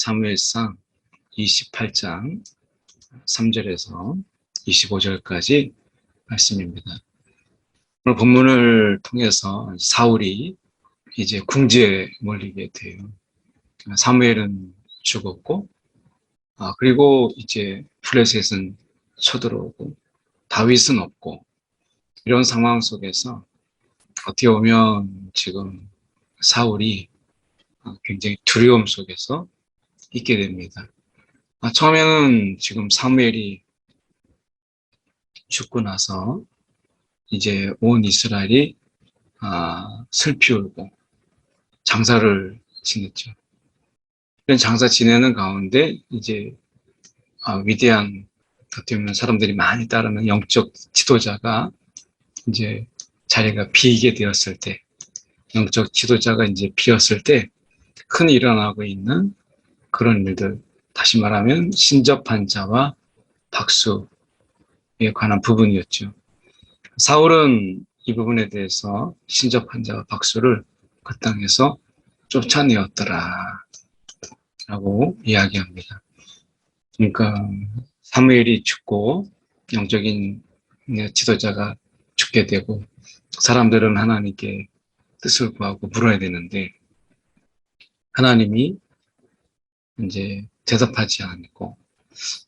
사무엘상 28장 3절에서 25절까지 말씀입니다. 오늘 본문을 통해서 사울이 이제 궁지에 몰리게 돼요. 사무엘은 죽었고, 그리고 이제 블레셋은 쳐들어오고, 다윗은 없고, 이런 상황 속에서 어떻게 보면 지금 사울이 굉장히 두려움 속에서 있게 됩니다. 처음에는 지금 사무엘이 죽고 나서 이제 온 이스라엘이 슬피 울고 장사를 지냈죠. 이런 장사 지내는 가운데 이제 위대한 어떻게 보면 사람들이 많이 따르는 영적 지도자가 이제 자리가 비게 되었을 때, 영적 지도자가 이제 비었을 때 흔히 일어나고 있는 그런 일들, 다시 말하면 신접한 자와 박수에 관한 부분이었죠. 사울은 이 부분에 대해서 신접한 자와 박수를 그 땅에서 쫓아내었더라 라고 이야기합니다. 그러니까 사무엘이 죽고 영적인 지도자가 죽게 되고 사람들은 하나님께 뜻을 구하고 물어야 되는데 하나님이 이제 대답하지 않고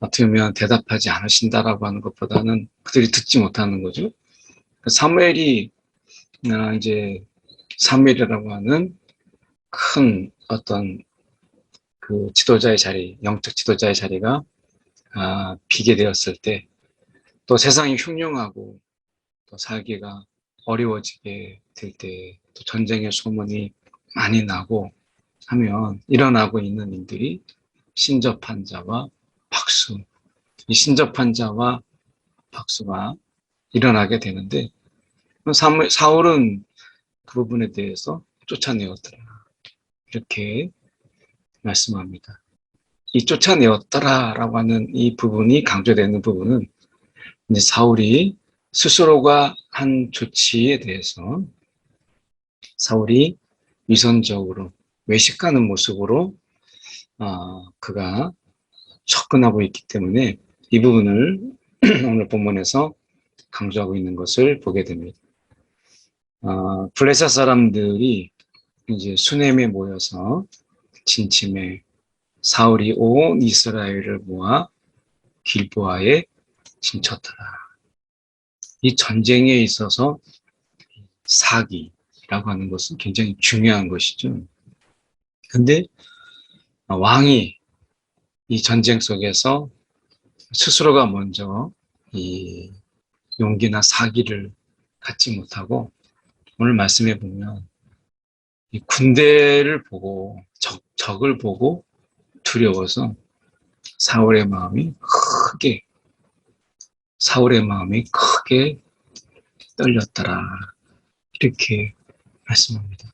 어떻게 보면 대답하지 않으신다라고 하는 것보다는 그들이 듣지 못하는 거죠. 사무엘이 이제 사무엘이라고 하는 큰 어떤 그 지도자의 자리, 영적 지도자의 자리가 비게 되었을 때 또 세상이 흉흉하고 또 살기가 어려워지게 될 때 또 전쟁의 소문이 많이 나고 하면 일어나고 있는 일들이 신접한 자와 박수, 이 신접한 자와 박수가 일어나게 되는데 사울은 그 부분에 대해서 쫓아내었더라 이렇게 말씀합니다. 이 쫓아내었더라라고 하는 이 부분이 강조되는 부분은 이제 사울이 스스로가 한 조치에 대해서 사울이 위선적으로 외식하는 모습으로 그가 접근하고 있기 때문에 이 부분을 오늘 본문에서 강조하고 있는 것을 보게 됩니다. 블레셋 사람들이 이제 수넴에 모여서 진침해 사울이 온 이스라엘을 모아 길보아에 진쳤더라. 이 전쟁에 있어서 사기라고 하는 것은 굉장히 중요한 것이죠. 근데 왕이 이 전쟁 속에서 스스로가 먼저 이 용기나 사기를 갖지 못하고 오늘 말씀해 보면 이 군대를 보고 적을 보고 두려워서 사울의 마음이 크게 떨렸더라 이렇게 말씀합니다.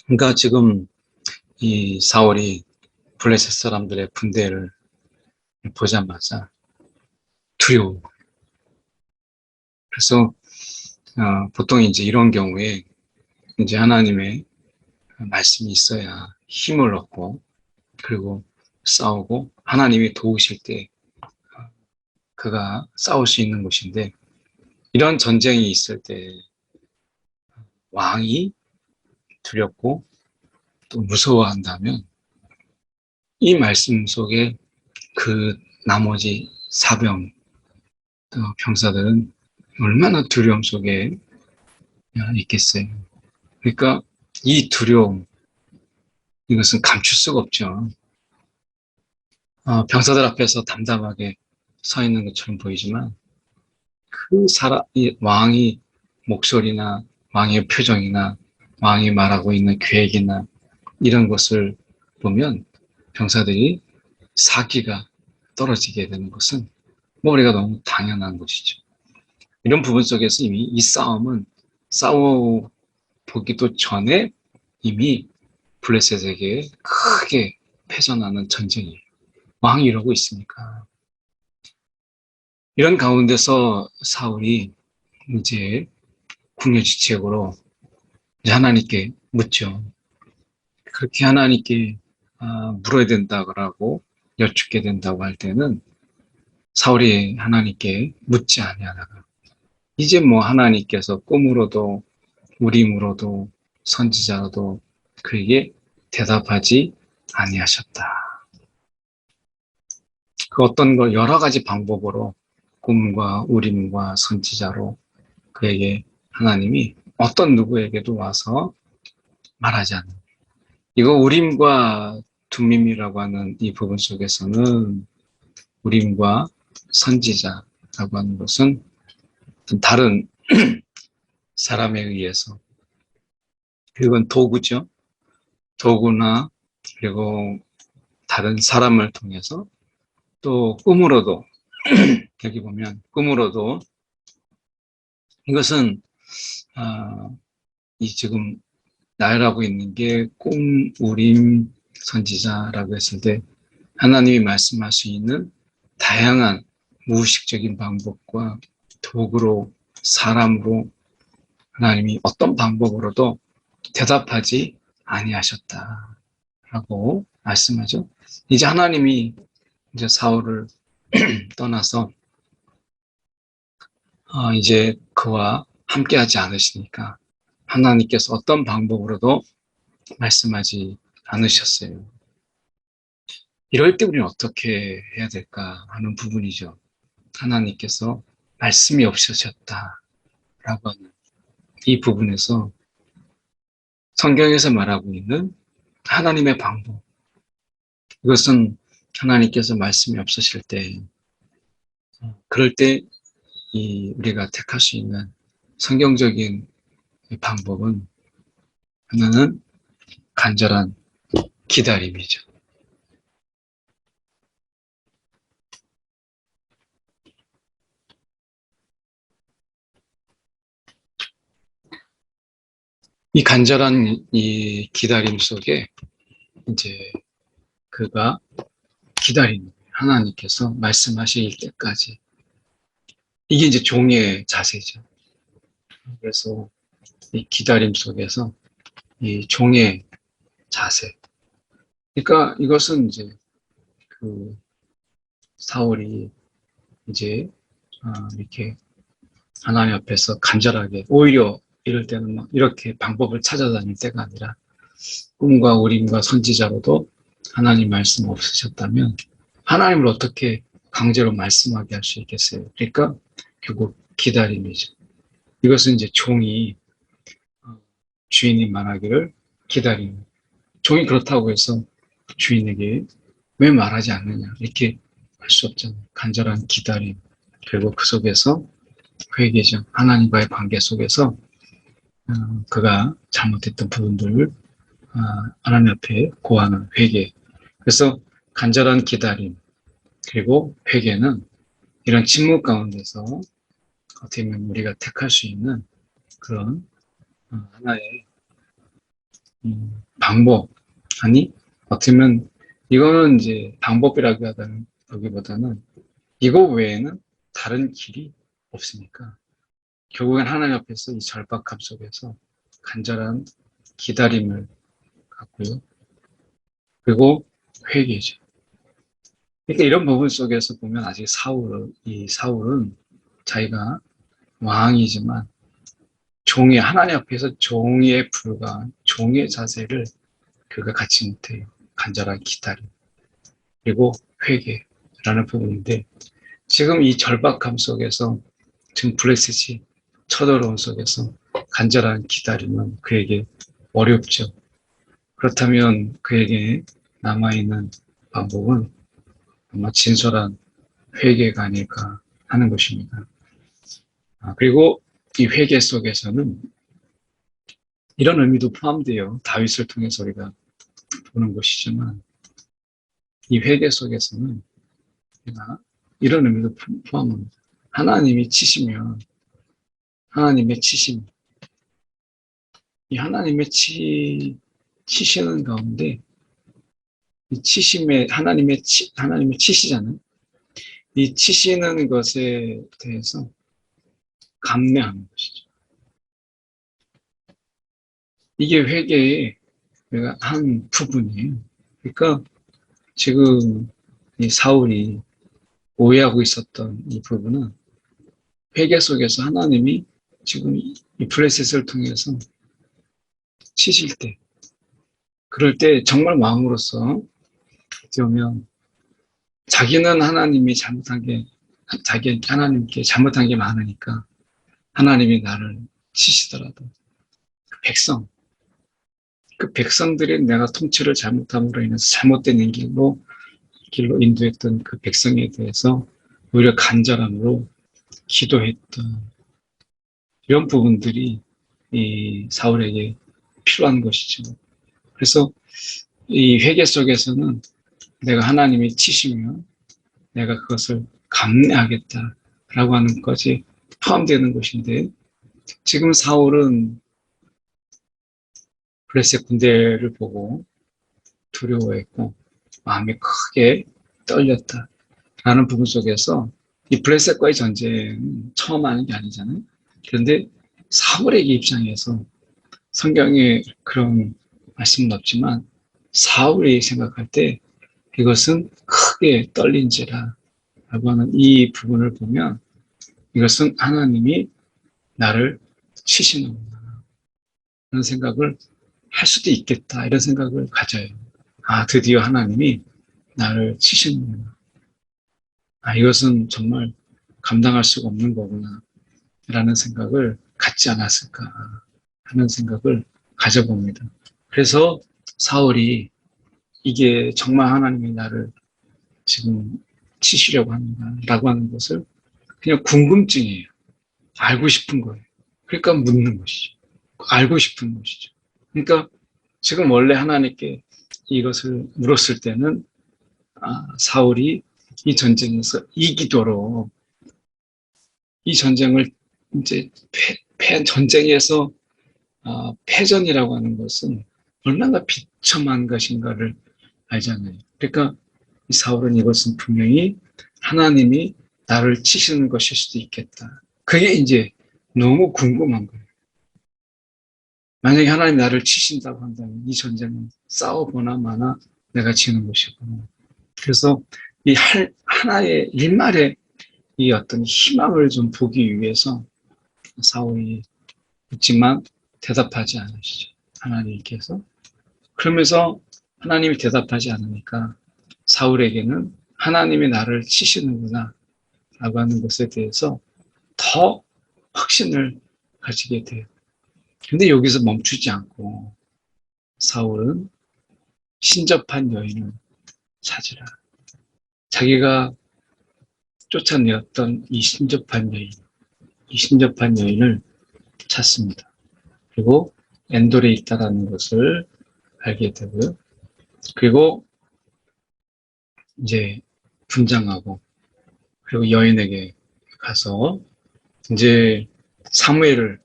그러니까 지금 이 사울이 블레셋 사람들의 군대를 보자마자 두려워. 그래서 보통 이제 이런 경우에 이제 하나님의 말씀이 있어야 힘을 얻고 그리고 싸우고 하나님이 도우실 때 그가 싸울 수 있는 것인데 이런 전쟁이 있을 때 왕이 두렵고 또 무서워한다면 이 말씀 속에 그 나머지 사병 또 병사들은 얼마나 두려움 속에 있겠어요. 그러니까 이 두려움 이것은 감출 수가 없죠. 병사들 앞에서 담담하게 서 있는 것처럼 보이지만 이 왕이 목소리나 왕의 표정이나 왕이 말하고 있는 계획이나 이런 것을 보면 병사들이 사기가 떨어지게 되는 것은 우리가 너무 당연한 것이죠. 이런 부분 속에서 이미 이 싸움은 싸워보기도 전에 이미 블레셋에게 크게 패전하는 전쟁이에요. 왕이 이러고 있으니까. 이런 가운데서 사울이 이제 궁여지책으로 하나님께 묻죠. 그렇게 하나님께 물어야 된다고 여쭙게 된다고 할 때는 사울이 하나님께 묻지 아니하다가 이제 뭐 하나님께서 꿈으로도 우림으로도 선지자로도 그에게 대답하지 아니하셨다. 그 어떤 걸 여러 가지 방법으로 꿈과 우림과 선지자로 그에게 하나님이 어떤 누구에게도 와서 말하지 않는. 이거 우림과 둠밈이라고 하는 이 부분 속에서는 우림과 선지자라고 하는 것은 다른 사람에 의해서 그건 도구죠. 도구나 그리고 다른 사람을 통해서 또 꿈으로도 여기 보면 꿈으로도 이것은 이 지금 나열하고 있는 게 꿈, 우림, 선지자라고 했을 때 하나님이 말씀할 수 있는 다양한 무의식적인 방법과 도구로 사람으로 하나님이 어떤 방법으로도 대답하지 아니하셨다라고 말씀하죠. 이제 하나님이 이제 사울을 떠나서 이제 그와 함께하지 않으시니까 하나님께서 어떤 방법으로도 말씀하지 않으셨어요. 이럴 때 우리는 어떻게 해야 될까 하는 부분이죠. 하나님께서 말씀이 없으셨다라고 하는 이 부분에서 성경에서 말하고 있는 하나님의 방법. 이것은 하나님께서 말씀이 없으실 때, 그럴 때 우리가 택할 수 있는 성경적인 방법은 하나는 간절한 기다림이죠. 이 간절한 이 기다림 속에 이제 그가 기다리는 거예요. 하나님께서 말씀하실 때까지. 이게 이제 종의 자세죠. 그래서 이 기다림 속에서 이 종의 자세. 그러니까 이것은 이제 그 사울이 이제 이렇게 하나님 앞에서 간절하게 오히려 이럴 때는 막 이렇게 방법을 찾아다닐 때가 아니라 꿈과 우림과 선지자로도 하나님 말씀 없으셨다면 하나님을 어떻게 강제로 말씀하게 할 수 있겠어요? 그러니까 결국 기다림이죠. 이것은 이제 종이 주인이 말하기를 기다리는. 종이 그렇다고 해서 주인에게 왜 말하지 않느냐 이렇게 할 수 없잖아요. 간절한 기다림. 그리고 그 속에서 회개죠. 하나님과의 관계 속에서 그가 잘못했던 부분들을 하나님 앞에 고하는 회개. 그래서 간절한 기다림 그리고 회개는 이런 침묵 가운데서 어떻게 보면 우리가 택할 수 있는 그런 하나의 방법. 아니 어떻게 보면 이거는 이제 방법이라기보다는 이거 외에는 다른 길이 없으니까 결국엔 하나님 앞에서 이 절박함 속에서 간절한 기다림을 갖고요. 그리고 회개죠. 그러니까 이런 부분 속에서 보면 아직 이 사울은 자기가 왕이지만 하나님 앞에서 종에 불과한 종의 자세를 그가 갖지 못해요. 간절한 기다림. 그리고 회개라는 부분인데 지금 이 절박함 속에서 지금 블레셋이 쳐들어온 속에서 간절한 기다림은 그에게 어렵죠. 그렇다면 그에게 남아있는 방법은 아마 진솔한 회개가 아닐까 하는 것입니다. 그리고 이 회개 속에서는 이런 의미도 포함되어 다윗을 통해서 우리가 보는 것이지만 이 회개 속에서는 이런 의미도 포함합니다. 하나님이 치시면 하나님의 치심, 이 하나님의 치시는 가운데 이 치심에 하나님의 치시잖아요. 이 치시는 것에 대해서 감내하는 것이죠. 이게 회개의 한 부분이에요. 그러니까 지금 이 사울이 오해하고 있었던 이 부분은 회개 속에서 하나님이 지금 이 블레셋을 통해서 치실 때, 그럴 때 정말 마음으로서 어떻게 보면 자기는 하나님께 잘못한 게 많으니까 하나님이 나를 치시더라도 그 백성들이 내가 통치를 잘못함으로 인해서 잘못된 길로 인도했던 그 백성에 대해서 오히려 간절함으로 기도했던 이런 부분들이 이 사울에게 필요한 것이죠. 그래서 이 회개 속에서는 내가 하나님이 치시면 내가 그것을 감내하겠다라고 하는 것이 포함되는 것인데, 지금 사울은 블레셋 군대를 보고 두려워했고 마음이 크게 떨렸다라는 부분 속에서 이 블레셋과의 전쟁은 처음 하는 게 아니잖아요. 그런데 사울의 입장에서 성경에 그런 말씀은 없지만 사울이 생각할 때 이것은 크게 떨린지라 라고 하는 이 부분을 보면 이것은 하나님이 나를 치시는구나 이런 생각을 할 수도 있겠다 이런 생각을 가져요. 드디어 하나님이 나를 치시는구나. 이것은 정말 감당할 수가 없는 거구나 라는 생각을 갖지 않았을까 하는 생각을 가져봅니다. 그래서 사울이 이게 정말 하나님이 나를 지금 치시려고 하는가라고 하는 것을 그냥 궁금증이에요. 알고 싶은 거예요. 그러니까 묻는 것이죠. 알고 싶은 것이죠. 그러니까 지금 원래 하나님께 이것을 물었을 때는 사울이 이 전쟁에서 이기도록 이 전쟁을 이제 전쟁에서 패전이라고 하는 것은 얼마나 비참한 것인가를 알잖아요. 그러니까 이 사울은 이것은 분명히 하나님이 나를 치시는 것일 수도 있겠다. 그게 이제 너무 궁금한 거예요. 만약에 하나님이 나를 치신다고 한다면 이 전쟁은 싸워보나 마나 내가 지는 것이고, 그래서 이 하나의 일말의 이 어떤 희망을 좀 보기 위해서 사울이 묻지만 대답하지 않으시죠. 하나님께서. 그러면서 하나님이 대답하지 않으니까 사울에게는 하나님이 나를 치시는구나 라고 하는 것에 대해서 더 확신을 가지게 돼요. 근데 여기서 멈추지 않고 사울은 신접한 여인을 찾으라. 자기가 쫓아내었던 이 신접한 여인을 찾습니다. 그리고 엔돌에 있다라는 것을 알게 되고요. 그리고 이제 분장하고 그리고 여인에게 가서 이제 사무엘을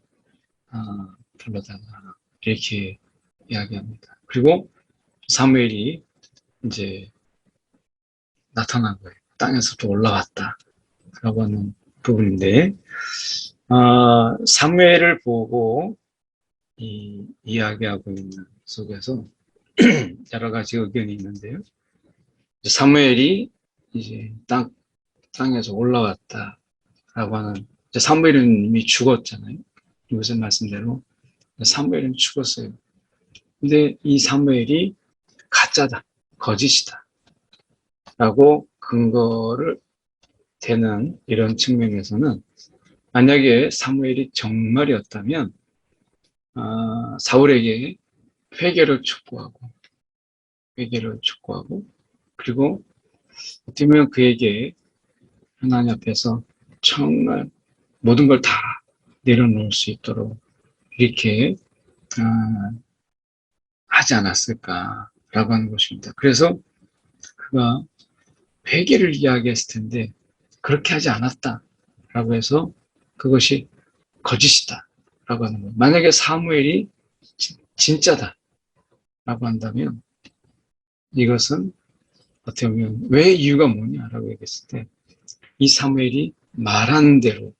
불러다가 이렇게 이야기합니다. 그리고 사무엘이 이제 나타난 거예요. 땅에서도 올라왔다 라고 하는 부분인데, 사무엘을 보고 이야기하고 있는 속에서 여러 가지 의견이 있는데요. 사무엘이 이제 땅에서 올라왔다라고 하는, 사무엘은 이미 죽었잖아요. 이것의 말씀대로 사무엘은 죽었어요. 근데 이 사무엘이 가짜다, 거짓이다 라고 근거를 되는 이런 측면에서는, 만약에 사무엘이 정말이었다면 사울에게 회개를 촉구하고 그리고 어떻게 보면 그에게 하나님 앞에서 정말 모든 걸 다 내려놓을 수 있도록 이렇게 하지 않았을까라고 하는 것입니다. 그래서 그가 회개를 이야기했을 텐데 그렇게 하지 않았다라고 해서 그것이 거짓이다라고 하는 거예요. 만약에 사무엘이 진짜다라고 한다면 이것은 어떻게 보면 왜 이유가 뭐냐라고 얘기했을 때, 이 사무엘이 말한 대로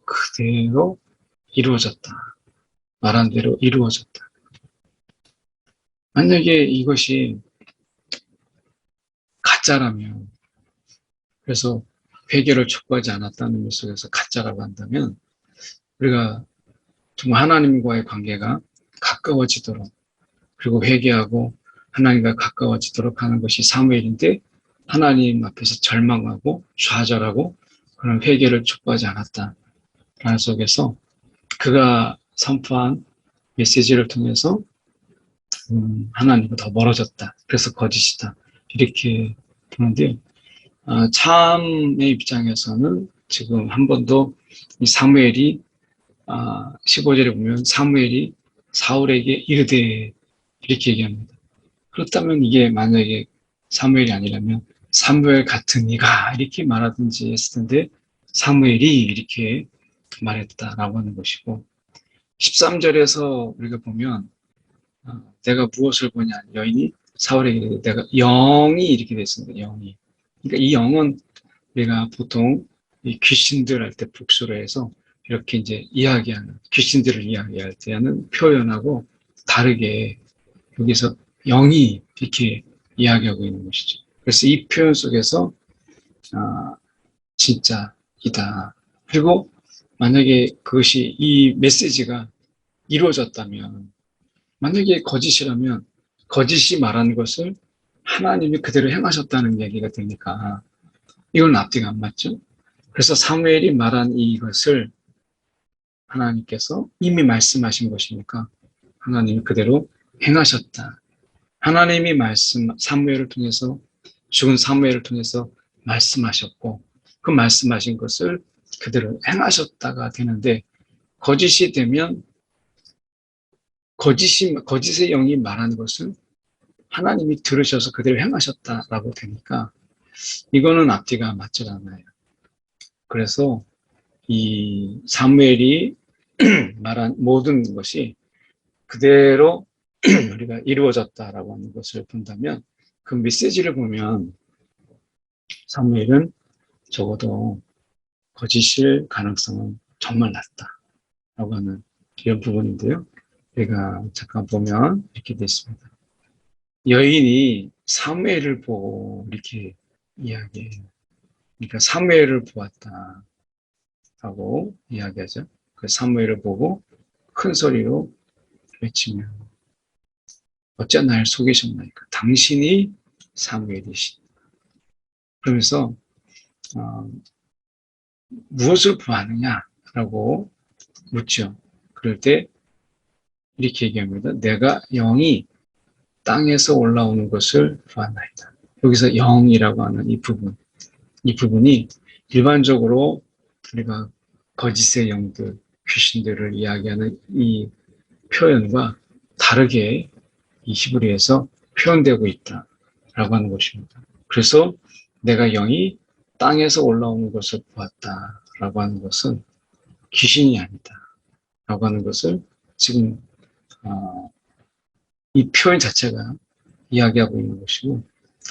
그대로 이루어졌다. 말한 대로 이루어졌다. 만약에 이것이 가짜라면, 그래서 회개를 촉구하지 않았다는 의미 속에서 가짜라고 한다면, 우리가 정말 하나님과의 관계가 가까워지도록, 그리고 회개하고 하나님과 가까워지도록 하는 것이 사무엘인데, 하나님 앞에서 절망하고 좌절하고 그런 회개를 촉구하지 않았다라는 속에서 그가 선포한 메시지를 통해서 하나님과 더 멀어졌다. 그래서 거짓이다. 이렇게 보는데, 참의 입장에서는 지금 한 번도 이 사무엘이 15절에 보면 사무엘이 사울에게 이르되 이렇게 얘기합니다. 그렇다면 이게 만약에 사무엘이 아니라면 사무엘 같은 이가 이렇게 말하든지 했을 텐데 사무엘이 이렇게 말했다라고 하는 것이고, 13절에서 우리가 보면 내가 무엇을 보냐, 여인이 사울에게 내가 영이 이렇게 됐습니다. 영이. 그러니까 이 영은 우리가 보통 이 귀신들 할 때 복수로 해서 이렇게 이제 이야기하는, 귀신들을 이야기할 때 하는 표현하고 다르게 여기서 영이 이렇게 이야기하고 있는 것이죠. 그래서 이 표현 속에서 진짜이다. 그리고 만약에 그것이 이 메시지가 이루어졌다면, 만약에 거짓이라면 거짓이 말하는 것을 하나님이 그대로 행하셨다는 얘기가 되니까 이건 앞뒤가 안 맞죠. 그래서 사무엘이 말한 이것을 하나님께서 이미 말씀하신 것이니까 하나님이 그대로 행하셨다. 하나님이 사무엘을 통해서, 죽은 사무엘을 통해서 말씀하셨고 그 말씀하신 것을 그대로 행하셨다가 되는데, 거짓이 되면 거짓의 영이 말하는 것을 하나님이 들으셔서 그대로 행하셨다라고 되니까 이거는 앞뒤가 맞지 않아요. 그래서 이 사무엘이 말한 모든 것이 그대로 우리가 이루어졌다라고 하는 것을 본다면, 그 메시지를 보면 사무엘은 적어도 거짓일 가능성은 정말 낮다라고 하는 이런 부분인데요. 우리가 잠깐 보면 이렇게 되어 있습니다. 여인이 사무엘을 보고 이렇게 이야기해요. 그러니까 사무엘을 보았다 하고 이야기하죠. 그 사무엘을 보고 큰 소리로 외치며 어찌 날 속이셨나이까? 당신이 사무엘이시다. 그러면서 무엇을 보았느냐라고 묻죠. 그럴 때 이렇게 얘기합니다. 내가 영이 땅에서 올라오는 것을 보았나이다. 여기서 영이라고 하는 이 부분이 일반적으로 우리가 거짓의 영들, 귀신들을 이야기하는 이 표현과 다르게 이 히브리에서 표현되고 있다라고 하는 것입니다. 그래서 내가 영이 땅에서 올라오는 것을 보았다라고 하는 것은 귀신이 아니다라고 하는 것을 지금 이 표현 자체가 이야기하고 있는 것이고,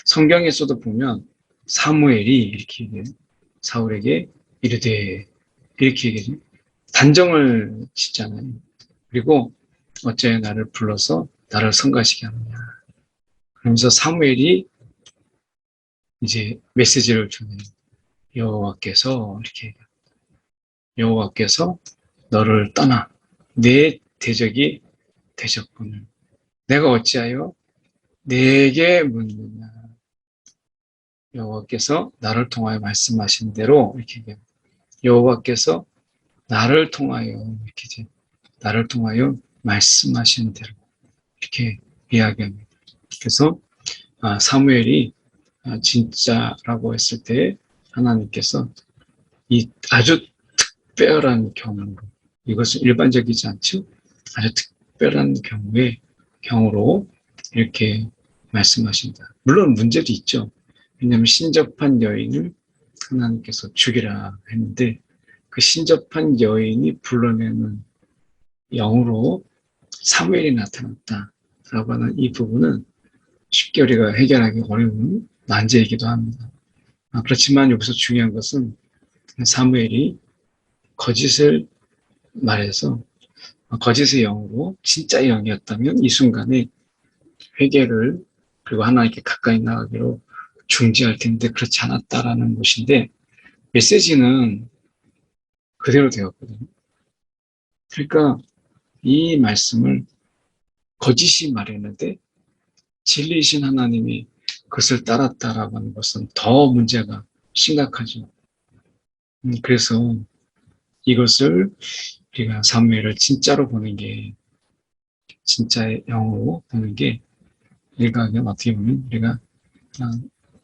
성경에서도 보면 사무엘이 이렇게 얘기해요. 사울에게 이르되 이렇게 얘기해요. 단정을 짓잖아요. 그리고 어째 나를 불러서 나를 성가시게 하느냐. 그러면서 사무엘이 이제 메시지를 주네요. 여호와께서 이렇게 얘기해요. 여호와께서 너를 떠나 내 대적이 되셨거늘 내가 어찌하여 내게 묻느냐. 여호와께서 나를 통하여 말씀하신 대로 이렇게 얘기해요. 여호와께서 나를 통하여 이렇게 나를 통하여 말씀하신 대로 이렇게 이야기합니다. 그래서 사무엘이 진짜라고 했을 때 하나님께서 이 아주 특별한 경우로, 이것은 일반적이지 않죠? 아주 특별한 경우로 이렇게 말씀하신다. 물론 문제도 있죠. 왜냐하면 신접한 여인을 하나님께서 죽이라 했는데 그 신접한 여인이 불러내는 영으로 사무엘이 나타났다라고 하는 이 부분은 쉽게 우리가 해결하기 어려운 난제이기도 합니다. 그렇지만 여기서 중요한 것은 사무엘이 거짓을 말해서 거짓의 영으로 진짜의 영이었다면 이 순간에 회개를 그리고 하나님께 가까이 나가기로 중지할 텐데 그렇지 않았다라는 것인데 메시지는 그대로 되었거든요. 그러니까 이 말씀을 거짓이 말했는데 진리이신 하나님이 그것을 따랐다라고 하는 것은 더 문제가 심각하죠. 그래서 이것을 우리가 사무엘을 진짜로 보는 게 진짜의 영으로 보는 게 우리가 어떻게 보면 우리가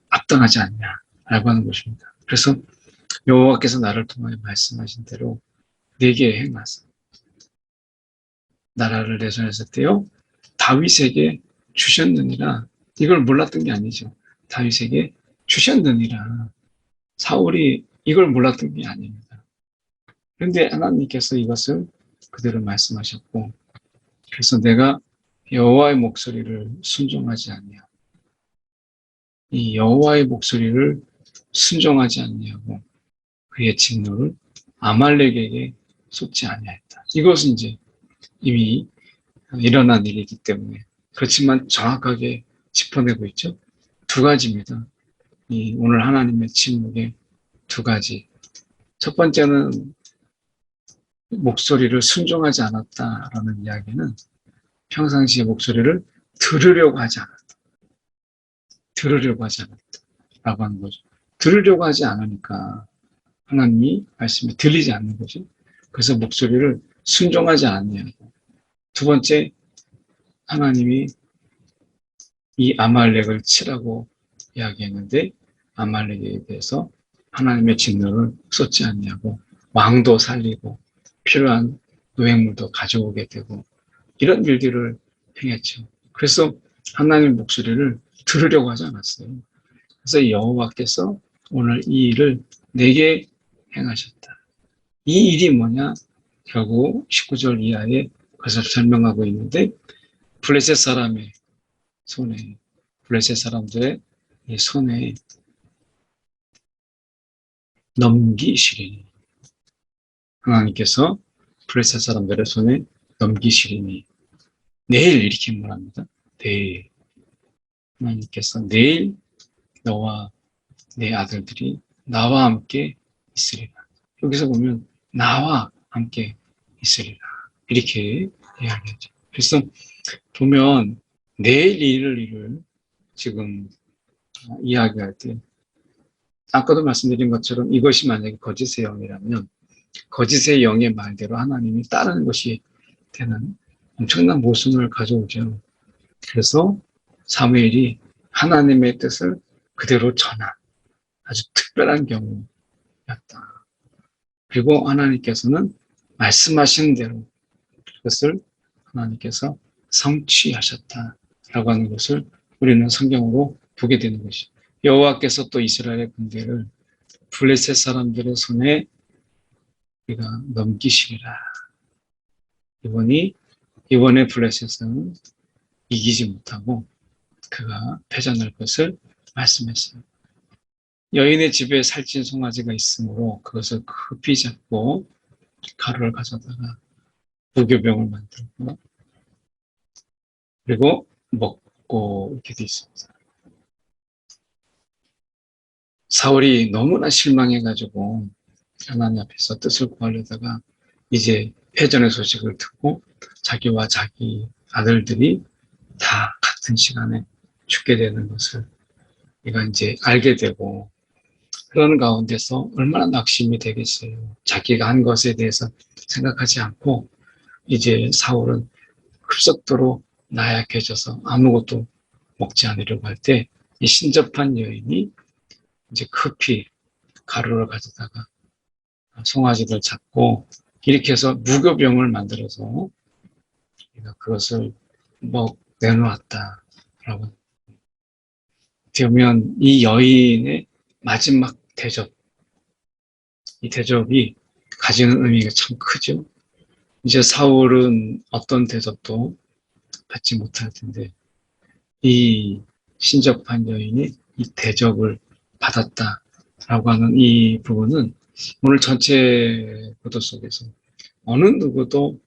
합당하지 않냐라고 하는 것입니다. 그래서 여호와께서 나를 통하여 말씀하신 대로 내게 행하사 나라를 내 손에서 떼어 다윗에게 주셨느니라. 이걸 몰랐던 게 아니죠. 다윗에게 주셨느니라. 사울이 이걸 몰랐던 게 아닙니다. 그런데 하나님께서 이것을 그대로 말씀하셨고 그래서 내가 여호와의 목소리를 순종하지 않냐. 이 여호와의 목소리를 순종하지 않냐고 그의 진노를 아말렉에게 쏟지 아니하였다. 이것은 이제 이미 일어난 일이기 때문에 그렇지만 정확하게 짚어내고 있죠. 두 가지입니다. 오늘 하나님의 침묵의 두 가지. 첫 번째는 목소리를 순종하지 않았다라는 이야기는 평상시에 목소리를 들으려고 하지 않았다. 들으려고 하지 않았다라고 하는 거죠. 들으려고 하지 않으니까 하나님이 말씀이 들리지 않는 거죠. 그래서 목소리를 순종하지 않냐고. 두 번째, 하나님이 이 아말렉을 치라고 이야기했는데 아말렉에 대해서 하나님의 진노를 쏟지 않냐고 왕도 살리고 필요한 노획물도 가져오게 되고 이런 일들을 행했죠. 그래서 하나님의 목소리를 들으려고 하지 않았어요. 그래서 여호와께서 오늘 이 일을 내게 행하셨다. 이 일이 뭐냐? 결국 19절 이하에 그것을 설명하고 있는데 블레셋 사람의 손에 블레셋 사람들의 손에 넘기시리니 하나님께서 블레셋 사람들의 손에 넘기시리니 내일 이렇게 말합니다. 내일 하나님께서 내일 너와 내 아들들이 나와 함께 있으리라. 여기서 보면 나와 함께 있으리라. 이렇게 이야기하죠. 그래서 보면 내일 일을 일을 지금 이야기할 때 아까도 말씀드린 것처럼 이것이 만약에 거짓의 영이라면 거짓의 영의 말대로 하나님이 따르는 것이 되는 엄청난 모순을 가져오죠. 그래서 사무엘이 하나님의 뜻을 그대로 전한 아주 특별한 경우였다. 그리고 하나님께서는 말씀하신 대로 그것을 하나님께서 성취하셨다라고 하는 것을 우리는 성경으로 보게 되는 것이죠. 여호와께서 또 이스라엘의 군대를 블레셋 사람들의 손에 우리가 넘기시리라. 이번에 블레셋은 이기지 못하고 그가 패전할 것을 말씀했어요. 여인의 집에 살찐 송아지가 있으므로 그것을 급히 잡고 가루를 가져다가 무교병을 만들고 그리고 먹고 이렇게 돼 있습니다. 사울이 너무나 실망해가지고 하나님 앞에서 뜻을 구하려다가 이제 패전의 소식을 듣고 자기와 자기 아들들이 다 같은 시간에 죽게 되는 것을 내가 이제 알게 되고 그런 가운데서 얼마나 낙심이 되겠어요. 자기가 한 것에 대해서 생각하지 않고 이제 사울은 급속도로 나약해져서 아무것도 먹지 않으려고 할 때 이 신접한 여인이 이제 급히 가루를 가져다가 송아지를 잡고 이렇게 해서 무교병을 만들어서 그것을 내놓았다라고. 되면 이 여인의 마지막 대접, 이 대접이 가지는 의미가 참 크죠. 이제 사울은 어떤 대접도 받지 못할 텐데 이 신접한 여인이 이 대접을 받았다라고 하는 이 부분은 오늘 전체 구도 속에서 어느 누구도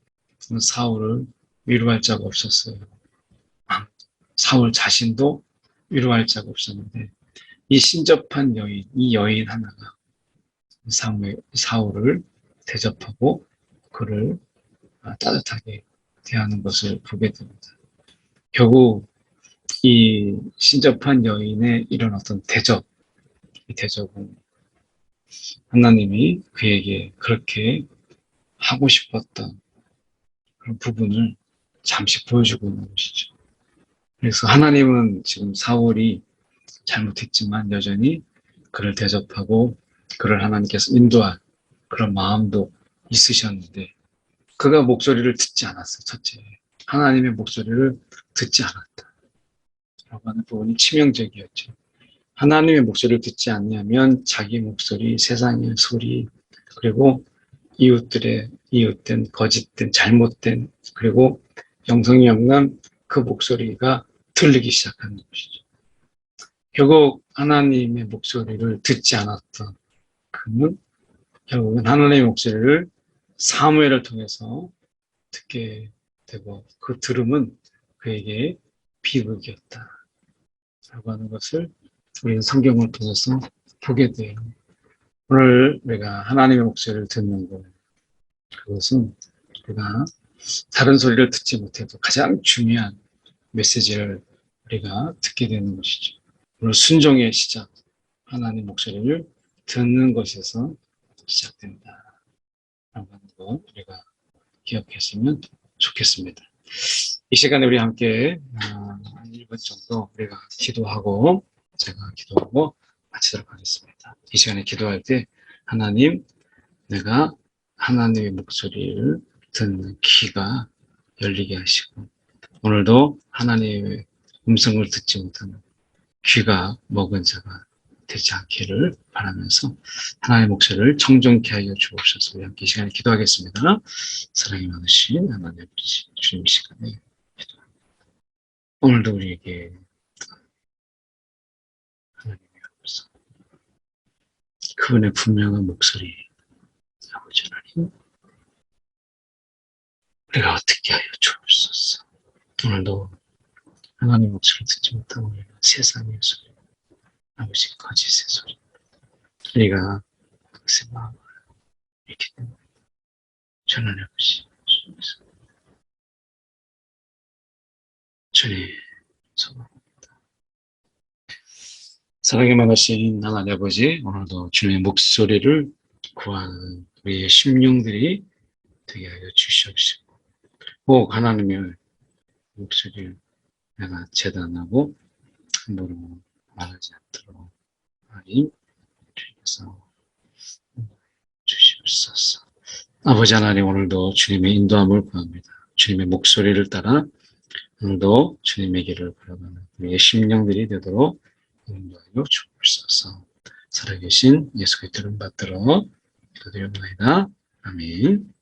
사울을 위로할 자가 없었어요. 사울 자신도 위로할 자가 없었는데 이 신접한 여인, 이 여인 하나가 사울을 대접하고 그를 따뜻하게 대하는 것을 보게 됩니다. 결국 이 신접한 여인의 이런 어떤 대접, 이 대접은 하나님이 그에게 그렇게 하고 싶었던 그런 부분을 잠시 보여주고 있는 것이죠. 그래서 하나님은 지금 사울이 잘못했지만 여전히 그를 대접하고 그를 하나님께서 인도할 그런 마음도 있으셨는데 그가 목소리를 듣지 않았어요. 첫째, 하나님의 목소리를 듣지 않았다 라고 하는 부분이 치명적이었죠. 하나님의 목소리를 듣지 않냐면 자기 목소리, 세상의 소리, 그리고 이웃된 거짓된 잘못된 그리고 영성이 없는 그 목소리가 들리기 시작하는 것이죠. 결국 하나님의 목소리를 듣지 않았던 그는 결국은 하나님의 목소리를 사무엘을 통해서 듣게 되고 그 들음은 그에게 비극이었다 라고 하는 것을 우리는 성경을 통해서 보게 돼요. 오늘 우리가 하나님의 목소리를 듣는 것, 그것은 우리가 다른 소리를 듣지 못해도 가장 중요한 메시지를 우리가 듣게 되는 것이죠. 오늘 순종의 시작, 하나님 목소리를 듣는 것에서 시작된다 라고 하는 거 우리가 기억했으면 좋겠습니다. 이 시간에 우리 함께 한 1분 정도 우리가 기도하고 제가 기도하고 마치도록 하겠습니다. 이 시간에 기도할 때 하나님, 내가 하나님의 목소리를 듣는 귀가 열리게 하시고 오늘도 하나님의 음성을 듣지 못하는 귀가 먹은 자가 되지 않기를 바라면서 하나님의 목소리를 청정케 하여 주옵소서. 우리 함께 이 시간에 기도하겠습니다. 사랑이 많으신 하나님 아버지, 주님 시간에 기도합니다. 오늘도 우리에게 하나님의 음성, 그분의 분명한 목소리, 아버지 하나님, 우리가 어떻게 하여 주옵소서. 오늘도 하나님의 목소리를 듣지 못하고 우리가 세상의 소리, 아버지 거짓의 소리, 우리가 그것의 마음을 잃게 됩니다. 전하는 아버지, 주님, 소망합니다. 사랑이 많으신 하나님 아버지, 오늘도 주님의 목소리를 구하는 우리의 심령들이 되게 하여 주시옵시고, 꼭 하나님의 목소리를 내가 재단하고 함부로 말하지 않도록 하나님 주님께서 주시옵소서. 아버지 하나님, 오늘도 주님의 인도함을 구합니다. 주님의 목소리를 따라 오늘도 주님의 길을 걸어가는 우리의 심령들이 되도록 인도하여 주옵소서. 살아계신 예수 그리스도를 받들어 기도드립니다. 아멘.